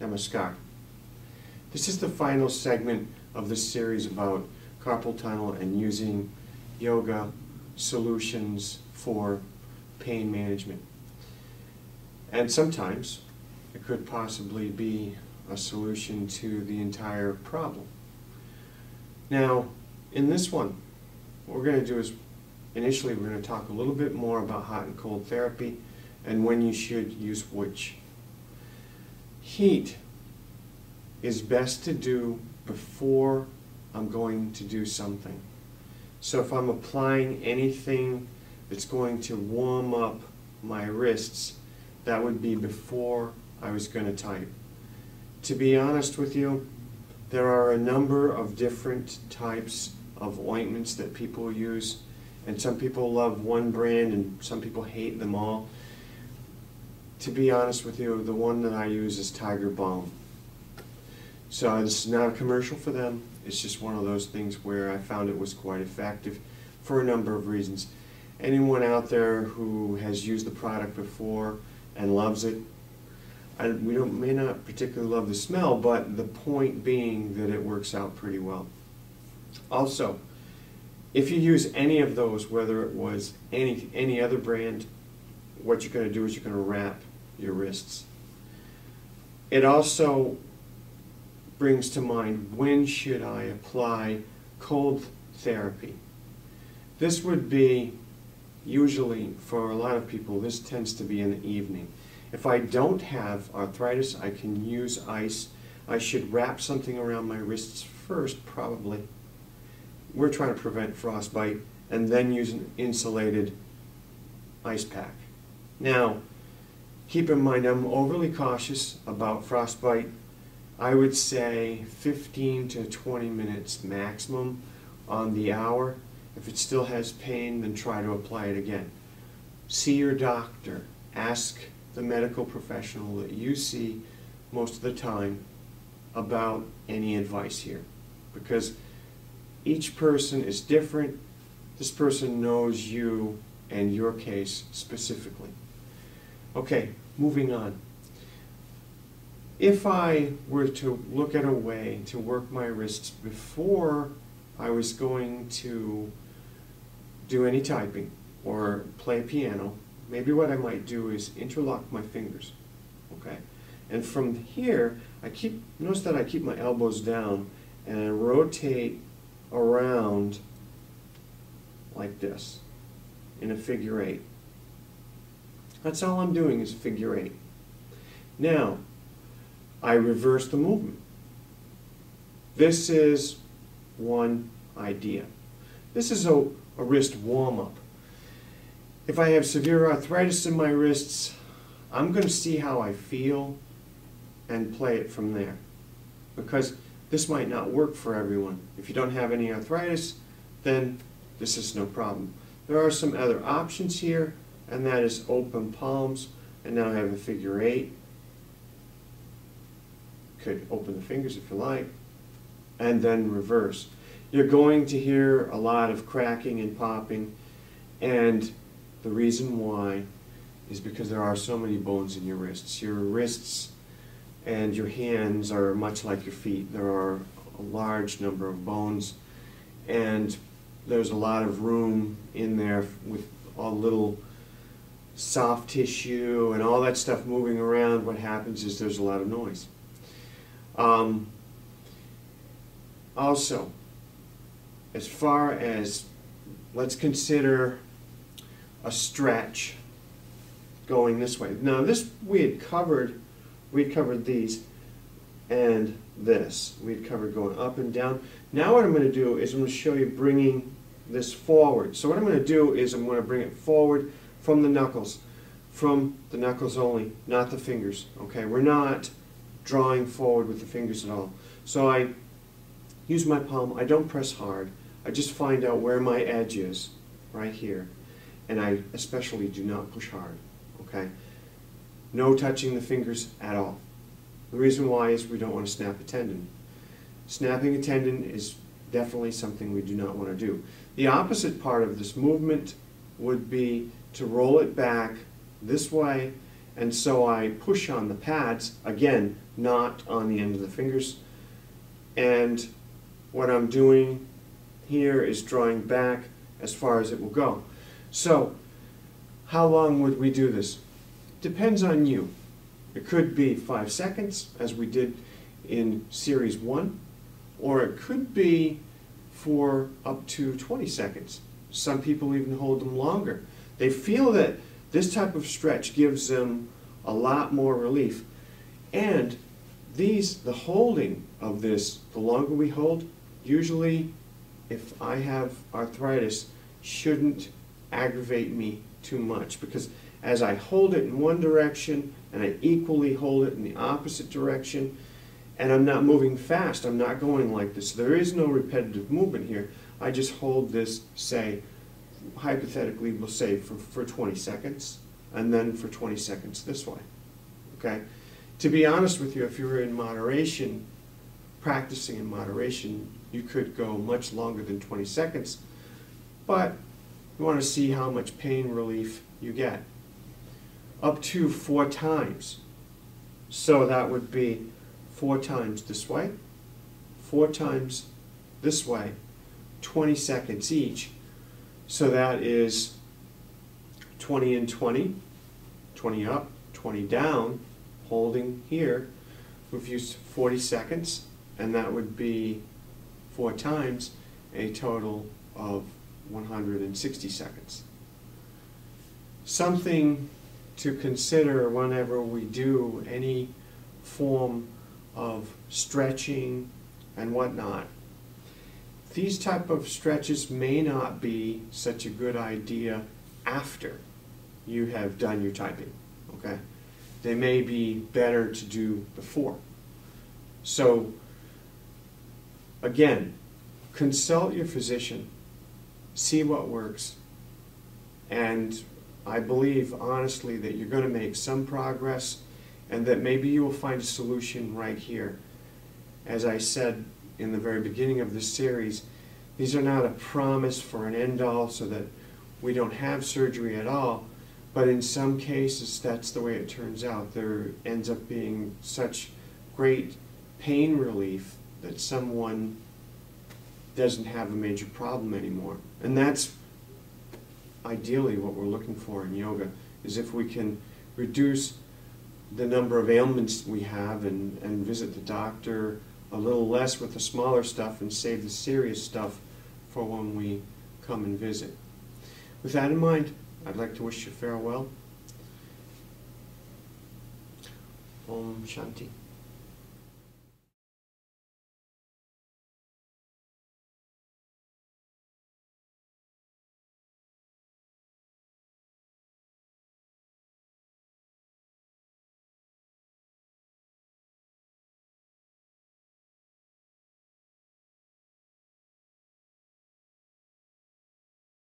Namaskar. This is the final segment of this series about carpal tunnel and using yoga solutions for pain management. And sometimes it could possibly be a solution to the entire problem. Now, in this one, what we're going to do is, initially we're going to talk a little bit more about hot and cold therapy and when you should use which. Heat is best to do before I'm going to do something. So if I'm applying anything that's going to warm up my wrists, that would be before I was going to type. To be honest with you, there are a number of different types of ointments that people use, and some people love one brand and some people hate them all. To be honest with you, the one that I use is Tiger Balm. So this is not a commercial for them, it's just one of those things where I found it was quite effective for a number of reasons. Anyone out there who has used the product before and loves it, we may not particularly love the smell, but the point being that it works out pretty well. Also, if you use any of those, whether it was any other brand, what you're going to do is you're going to wrap your wrists. It also brings to mind, when should I apply cold therapy? This would be, usually for a lot of people, this tends to be in the evening. If I don't have arthritis, I can use ice. I should wrap something around my wrists first, probably. We're trying to prevent frostbite, and then use an insulated ice pack. Now, keep in mind, I'm overly cautious about frostbite. I would say 15 to 20 minutes maximum on the hour. If it still has pain, then try to apply it again. See your doctor. Ask the medical professional that you see most of the time about any advice here, because each person is different. This person knows you and your case specifically. Okay, moving on. If I were to look at a way to work my wrists before I was going to do any typing or play piano, maybe what I might do is interlock my fingers, okay? And from here, notice that I keep my elbows down and I rotate around like this in a figure eight. That's all I'm doing is figure eight. Now, I reverse the movement. This is one idea. This is a wrist warm-up. If I have severe arthritis in my wrists, I'm going to see how I feel and play it from there, because this might not work for everyone. If you don't have any arthritis, then this is no problem. There are some other options here, and that is open palms, and now I have a figure eight. Could open the fingers if you like, and then reverse. You're going to hear a lot of cracking and popping, and the reason why is because there are so many bones in your wrists. Your wrists and your hands are much like your feet. There are a large number of bones, and there's a lot of room in there with all little soft tissue and all that stuff moving around. What happens is there's a lot of noise. Also, as far as, let's consider a stretch going this way. Now this we had covered these and this. We had covered going up and down. Now what I'm going to do is I'm going to show you bringing this forward. So what I'm going to do is I'm going to bring it forward from the knuckles only, not the fingers. Okay, we're not drawing forward with the fingers at all. So I use my palm. I don't press hard. I just find out where my edge is, right here. And I especially do not push hard, okay? No touching the fingers at all. The reason why is we don't want to snap a tendon. Snapping a tendon is definitely something we do not want to do. The opposite part of this movement would be to roll it back this way And so I push on the pads, again, not on the end of the fingers. And what I'm doing here is drawing back as far as it will go. So, how long would we do this? Depends on you. It could be 5 seconds, as we did in Series 1, or it could be for up to 20 seconds. Some people even hold them longer. They feel that this type of stretch gives them a lot more relief. And the holding of this, the longer we hold, usually if I have arthritis, shouldn't aggravate me too much, because as I hold it in one direction and I equally hold it in the opposite direction, and I'm not moving fast, I'm not going like this. There is no repetitive movement here. I just hold this, say, hypothetically, we'll say for 20 seconds, and then for 20 seconds this way. Okay? To be honest with you, if you were in moderation, practicing in moderation, you could go much longer than 20 seconds, but you want to see how much pain relief you get. Up to 4 times. So that would be 4 times this way, 4 times this way, 20 seconds each. So that is 20 and 20, 20 up, 20 down, holding here. We've used 40 seconds, and that would be 4 times, a total of 160 seconds. Something to consider whenever we do any form of stretching and whatnot. These type of stretches may not be such a good idea after you have done your typing, okay? They may be better to do before. So, again, consult your physician, see what works, and I believe honestly that you're going to make some progress, and that maybe you will find a solution right here. As I said in the very beginning of this series, these are not a promise for an end-all so that we don't have surgery at all, but in some cases that's the way it turns out. There ends up being such great pain relief that someone doesn't have a major problem anymore. And that's ideally what we're looking for in yoga, is if we can reduce the number of ailments we have and visit the doctor a little less with the smaller stuff and save the serious stuff for when we come and visit. With that in mind, I'd like to wish you farewell. Om Shanti.